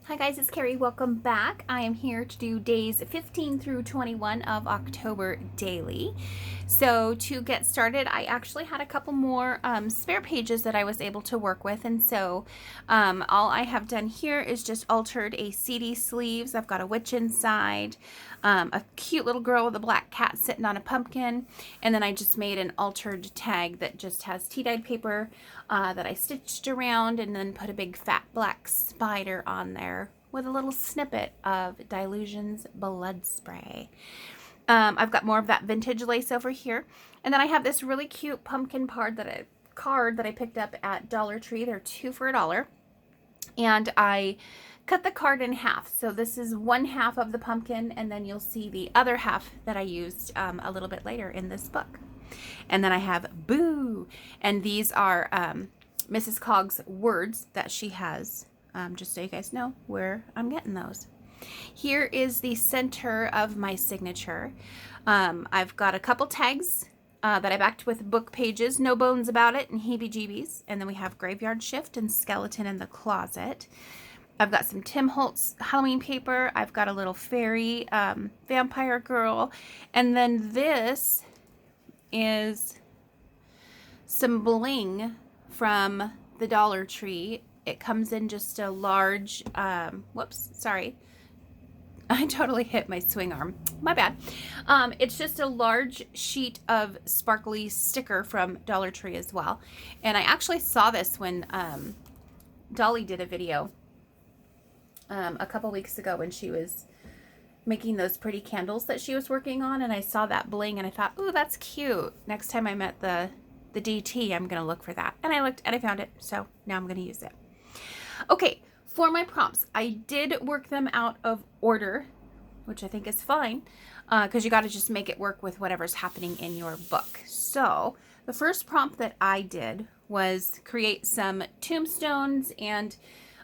Hi guys, it's Carrie. Welcome back. I am here to do days 15 through 21 of October daily. So to get started, I actually had a couple more spare pages that I was able to work with. And so all I have done here is just altered a CD sleeves. I've got a witch inside, a cute little girl with a black cat sitting on a pumpkin. And then I just made an altered tag that just has tea-dyed paper that I stitched around and then put a big fat black spider on there with a little snippet of Dylusion's blood spray. I've got more of that vintage lace over here. And then I have this really cute pumpkin card that I picked up at Dollar Tree. They're 2 for $1. And I cut the card in half. So this is one half of the pumpkin, and then you'll see the other half that I used a little bit later in this book. And then I have Boo. And these are Mrs. Cog's words that she has, just so you guys know where I'm getting those. Here is the center of my signature. I've got a couple tags that I backed with book pages, No Bones About It and Heebie Jeebies. And then we have Graveyard Shift and Skeleton in the Closet. I've got some Tim Holtz Halloween paper. I've got a little fairy vampire girl. And then this is some bling from the Dollar Tree. It comes in just a large, whoops, sorry. I totally hit my swing arm. My bad. It's just a large sheet of sparkly sticker from Dollar Tree as well. And I actually saw this when Dolly did a video a couple weeks ago when she was making those pretty candles that she was working on. And I saw that bling and I thought, ooh, that's cute. Next time I'm at the DT, I'm going to look for that. And I looked and I found it. So now I'm going to use it. Okay, for my prompts, I did work them out of order, which I think is fine, because you got to just make it work with whatever's happening in your book. So the first prompt that I did was create some tombstones and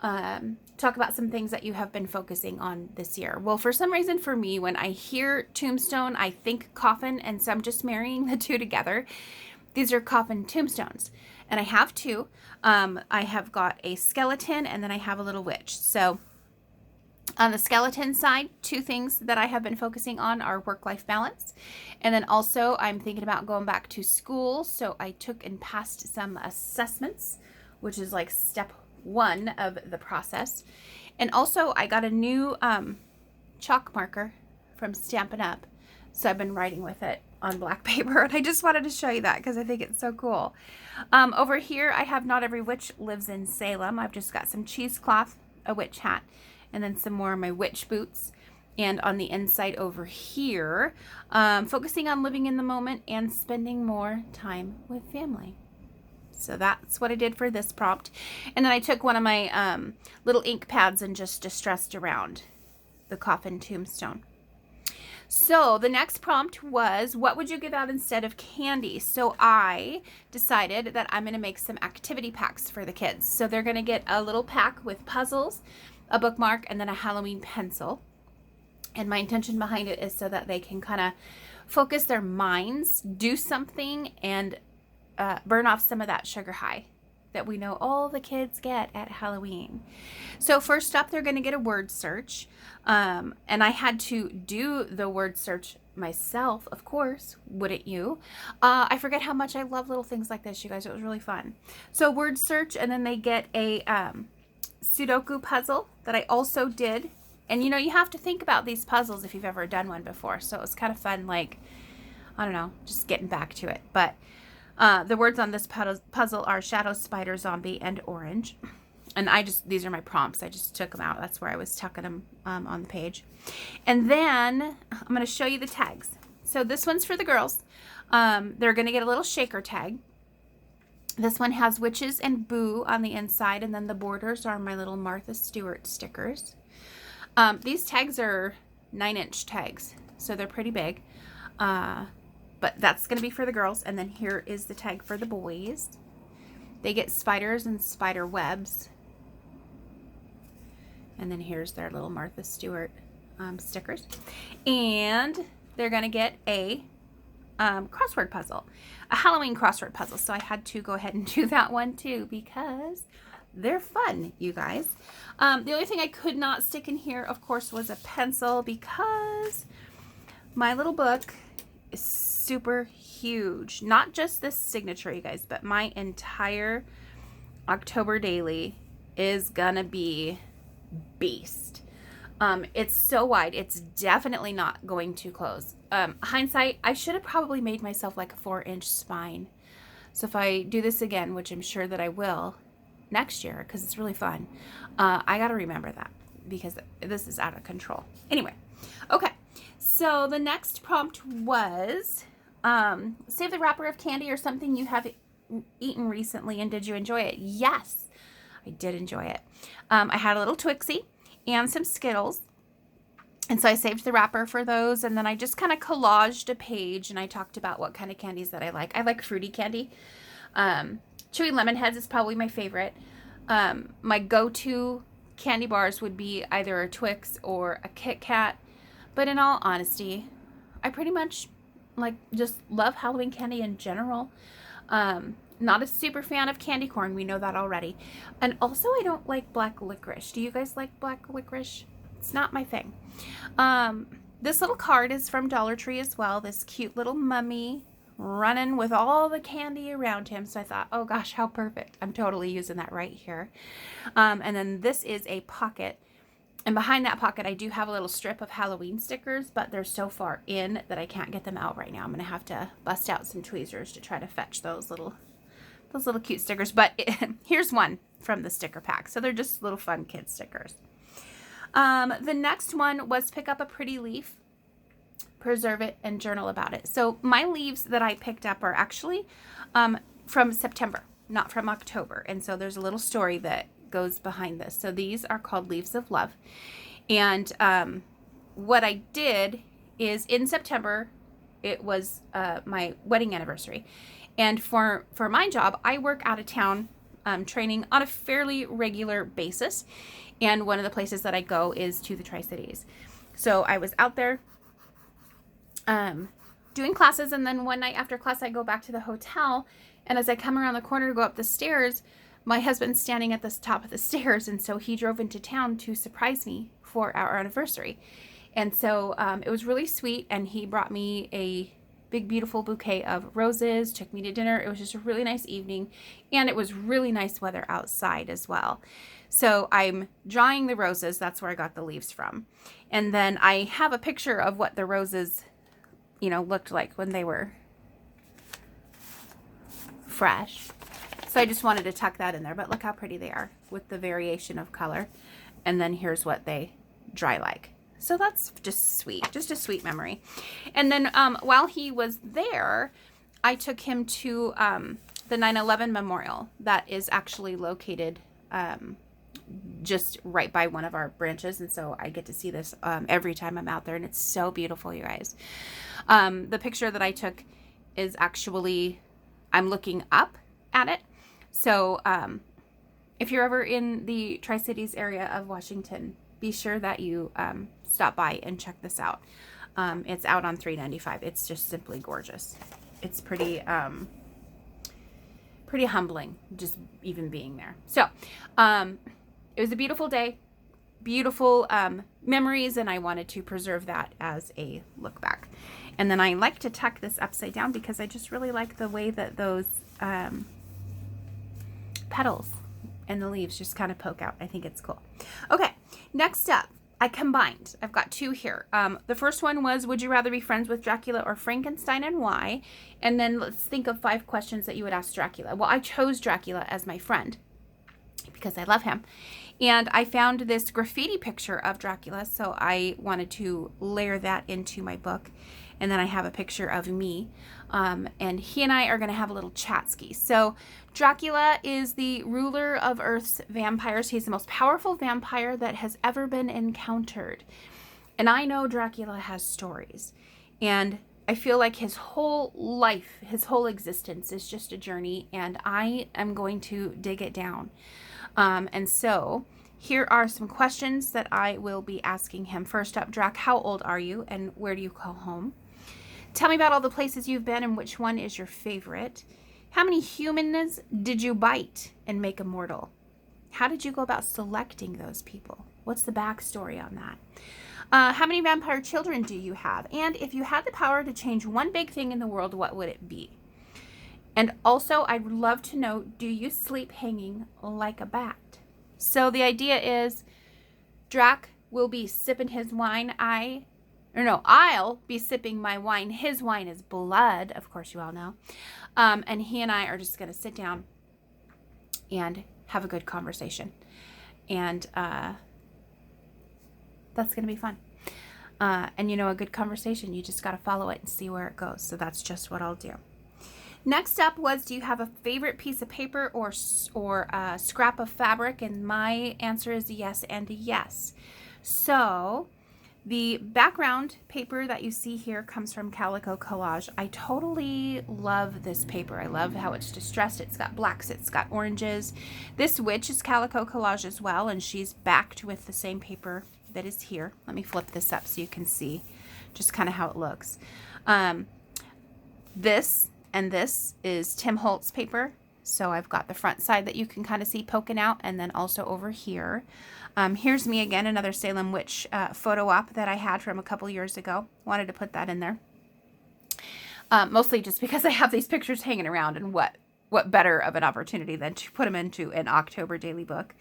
talk about some things that you have been focusing on this year. Well, for some reason for me, when I hear tombstone, I think coffin, and so I'm just marrying the two together. These are coffin tombstones, and I have two. I have got a skeleton, and then I have a little witch. So on the skeleton side, two things that I have been focusing on are work-life balance. And then also I'm thinking about going back to school. So I took and passed some assessments, which is like step 1 of the process. And also I got a new chalk marker from Stampin' Up. So I've been writing with it on black paper, and I just wanted to show you that because I think it's so cool. Over here I have Not Every Witch Lives in Salem. I've just got some cheesecloth, a witch hat, and then some more of my witch boots. And on the inside over here, focusing on living in the moment and spending more time with family. So that's what I did for this prompt. And then I took one of my little ink pads and just distressed around the coffin tombstone. So the next prompt was, what would you give out instead of candy? So I decided that I'm going to make some activity packs for the kids. So they're going to get a little pack with puzzles, a bookmark, and then a Halloween pencil. And my intention behind it is so that they can kind of focus their minds, do something, and burn off some of that sugar high that we know all the kids get at Halloween. So first up, they're going to get a word search. And I had to do the word search myself, of course, wouldn't you? I forget how much I love little things like this, you guys. It was really fun. So word search, and then they get a Sudoku puzzle that I also did. And you know, you have to think about these puzzles if you've ever done one before. So it was kind of fun, like, I don't know, just getting back to it. But the words on this puzzle are shadow, spider, zombie, and orange. And these are my prompts. I just took them out. That's where I was tucking them on the page. And then I'm going to show you the tags. So this one's for the girls. They're going to get a little shaker tag. This one has witches and Boo on the inside. And then the borders are my little Martha Stewart stickers. These tags are 9-inch tags, so they're pretty big. But that's going to be for the girls. And then here is the tag for the boys. They get spiders and spider webs. And then here's their little Martha Stewart stickers. And they're going to get a crossword puzzle, a Halloween crossword puzzle. So I had to go ahead and do that one too, because they're fun, you guys. The only thing I could not stick in here, of course, was a pencil because my little book is super huge. Not just this signature, you guys, but my entire October daily is gonna be beast. It's so wide. It's definitely not going to close. Hindsight, I should have probably made myself like a 4-inch spine. So if I do this again, which I'm sure that I will next year, because it's really fun, I got to remember that because this is out of control. Anyway, okay. So the next prompt was, save the wrapper of candy or something you have eaten recently, and did you enjoy it? Yes, I did enjoy it. I had a little Twixie and some Skittles. And so I saved the wrapper for those, and then I just kind of collaged a page, and I talked about what kind of candies that I like. I like fruity candy. Chewy Lemon Heads is probably my favorite. My go-to candy bars would be either a Twix or a Kit Kat. But in all honesty, I pretty much just love Halloween candy in general. Not a super fan of candy corn. We know that already. And also, I don't like black licorice. Do you guys like black licorice? It's not my thing. This little card is from Dollar Tree as well. This cute little mummy running with all the candy around him. So I thought, oh gosh, how perfect. I'm totally using that right here. And then this is a pocket. And behind that pocket, I do have a little strip of Halloween stickers, but they're so far in that I can't get them out right now. I'm going to have to bust out some tweezers to try to fetch those little cute stickers. But here's one from the sticker pack. So they're just little fun kid stickers. The next one was pick up a pretty leaf, preserve it, and journal about it. So my leaves that I picked up are actually from September, not from October. And so there's a little story that goes behind this. So these are called Leaves of Love. And what I did is in September, it was my wedding anniversary. And for my job, I work out of town training on a fairly regular basis. And one of the places that I go is to the Tri-Cities. So I was out there doing classes, and then one night after class, I go back to the hotel, and as I come around the corner to go up the stairs, my husband's standing at the top of the stairs, and so he drove into town to surprise me for our anniversary. And so it was really sweet, and he brought me a big, beautiful bouquet of roses, took me to dinner. It was just a really nice evening, and it was really nice weather outside as well. So I'm drying the roses. That's where I got the leaves from. And then I have a picture of what the roses, looked like when they were fresh. So I just wanted to tuck that in there. But look how pretty they are with the variation of color. And then here's what they dry like. So that's just sweet. Just a sweet memory. And then while he was there, I took him to the 9/11 memorial that is actually located just right by one of our branches. And so I get to see this every time I'm out there, and it's so beautiful, you guys. The picture that I took is actually, I'm looking up at it. So if you're ever in the Tri-Cities area of Washington, be sure that you stop by and check this out. It's out on 395. It's just simply gorgeous. It's pretty humbling just even being there. So it was a beautiful day, beautiful memories, and I wanted to preserve that as a look back. And then I like to tuck this upside down because I just really like the way that those petals and the leaves just kind of poke out. I think it's cool. Okay, next up, I combined. I've got two here. The first one was, would you rather be friends with Dracula or Frankenstein, and why? And then let's think of 5 questions that you would ask Dracula. Well, I chose Dracula as my friend because I love him. And I found this graffiti picture of Dracula, so I wanted to layer that into my book. And then I have a picture of me. And he and I are going to have a little chat-ski. So Dracula is the ruler of Earth's vampires. He's the most powerful vampire that has ever been encountered. And I know Dracula has stories. And I feel like his whole life, his whole existence is just a journey. And I am going to dig it down. And so here are some questions that I will be asking him. First up, Drac, how old are you and where do you call home? Tell me about all the places you've been and which one is your favorite. How many humans did you bite and make immortal? How did you go about selecting those people? What's the backstory on that? How many vampire children do you have? And if you had the power to change one big thing in the world, what would it be? And also, I'd love to know, do you sleep hanging like a bat? So the idea is Drac will be sipping his wine. I'll be sipping my wine. His wine is blood, of course you all know. And he and I are just going to sit down and have a good conversation. And that's going to be fun. And you know, a good conversation, you just got to follow it and see where it goes. So that's just what I'll do. Next up was, do you have a favorite piece of paper or a scrap of fabric? And my answer is yes and a yes. So the background paper that you see here comes from Calico Collage. I totally love this paper. I love how it's distressed. It's got blacks, it's got oranges. This witch is Calico Collage as well, and she's backed with the same paper that is here. Let me flip this up so you can see just kind of how it looks. This is Tim Holtz paper. So I've got the front side that you can kind of see poking out, and then also over here. Here's me again, another Salem Witch photo op that I had from a couple years ago. Wanted to put that in there. Mostly just because I have these pictures hanging around, and what better of an opportunity than to put them into an October daily book.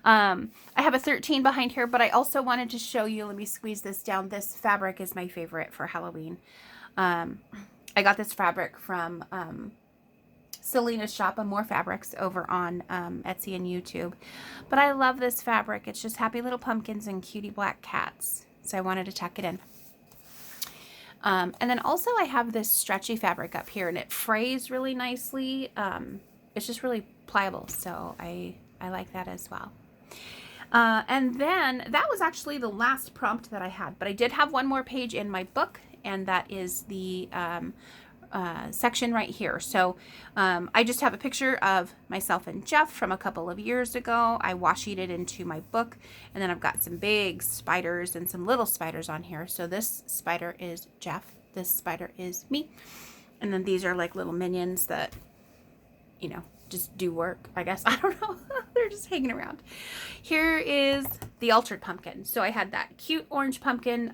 I have a 13 behind here, but I also wanted to show you, let me squeeze this down. This fabric is my favorite for Halloween. I got this fabric from Selena's shop on More Fabrics over on Etsy and YouTube. But I love this fabric. It's just happy little pumpkins and cutie black cats. So I wanted to tuck it in. And then also I have this stretchy fabric up here, and it frays really nicely. It's just really pliable, so I like that as well. And then that was actually the last prompt that I had, but I did have one more page in my book, and that is the section right here. So I just have a picture of myself and Jeff from a couple of years ago. I washi-ed it into my book, and then I've got some big spiders and some little spiders on here. So this spider is Jeff, this spider is me, and then these are like little minions that, you know, just do work, I guess. I don't know. They're just hanging around. Here is the altered pumpkin. So I had that cute orange pumpkin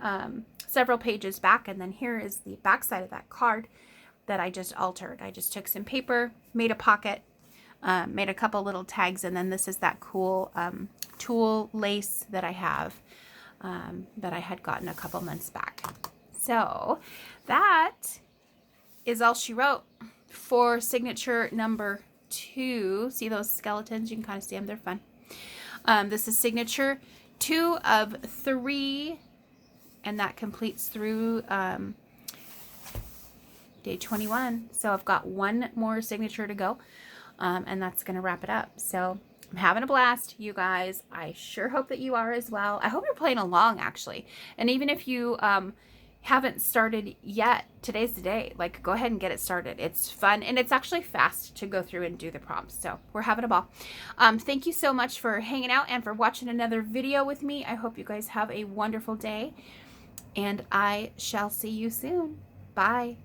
several pages back, and then here is the back side of that card that I just altered. I just took some paper, made a pocket, made a couple little tags, and then this is that cool tulle lace that I have that I had gotten a couple months back. So that is all she wrote for signature number 2. See those skeletons? You can kind of see them. They're fun. This is signature 2 of 3, and that completes through day 21. So I've got one more signature to go, and that's going to wrap it up. So I'm having a blast, you guys. I sure hope that you are as well. I hope you're playing along, actually. And even if you haven't started yet, today's the day. Like, go ahead and get it started. It's fun, and it's actually fast to go through and do the prompts. So we're having a ball. Thank you so much for hanging out and for watching another video with me. I hope you guys have a wonderful day, and I shall see you soon. Bye.